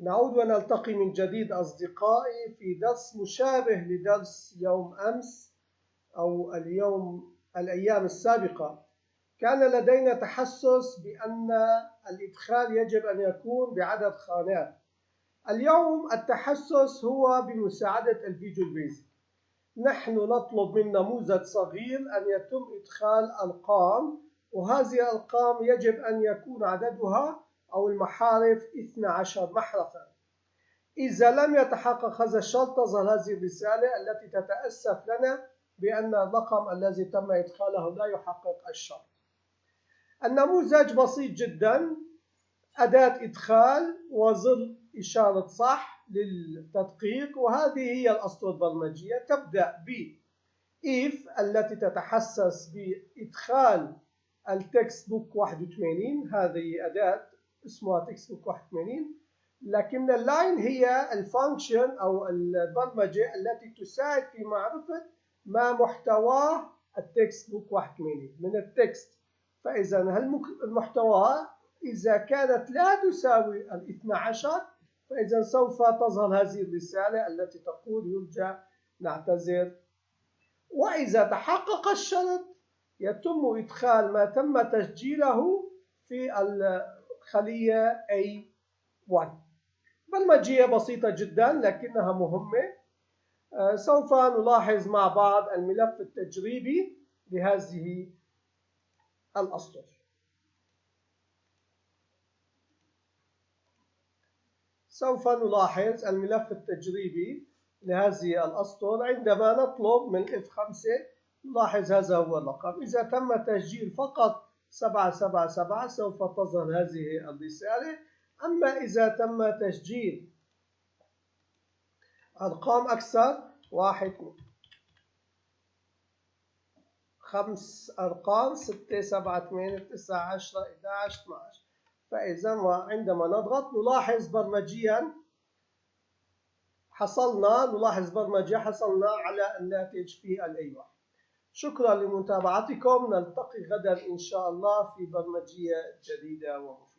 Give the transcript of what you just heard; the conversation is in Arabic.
نعود ونلتقي من جديد أصدقائي في درس مشابه لدرس يوم أمس أو الأيام السابقة. كان لدينا تحسس بأن الإدخال يجب أن يكون بعدد خانات. اليوم التحسس هو بمساعدة الفيجوال بيزك. نحن نطلب من نموذج صغير أن يتم إدخال أرقام، وهذه الأرقام يجب أن يكون عددها أو المحارف 12 محرفا. إذا لم يتحقق هذا الشرط تظهر هذه الرسالة التي تتأسف لنا بأن الرقم الذي تم إدخاله لا يحقق الشرط. النموذج بسيط جدا، أداة إدخال وزر إشارة صح للتدقيق، وهذه هي الأسطر البرمجية. تبدأ ب if التي تتحسس بإدخال التكست بوك 81. هذه أداة اسمها تكست بوك 81، لكن اللاين هي الفانكشن أو البرمجة التي تساعد في معرفة ما محتواه التكست بوك 81 من التكست. فإذا المحتوى إذا كانت لا تساوي 12 فإذا سوف تظهر هذه الرسالة التي تقول يرجى نعتذر. وإذا تحقق الشرط يتم إدخال ما تم تسجيله في الخلية A1. برمجية بسيطة جدا لكنها مهمة. سوف نلاحظ مع بعض الملف التجريبي لهذه الأسطر. سوف نلاحظ الملف التجريبي لهذه الأسطر. عندما نطلب من F5 نلاحظ هذا هو الرقم. إذا تم تسجيل فقط 777 سوف تظهر هذه الرسالة. أما إذا تم تسجيل أرقام أكثر 1 5 أرقام 6 7 8 9 10 11 12 فإذا وعندما نضغط نلاحظ برمجيا حصلنا على الناتج في الأيوة. شكرا لمتابعتكم. نلتقي غدا إن شاء الله في برمجية جديدة ومفيدة.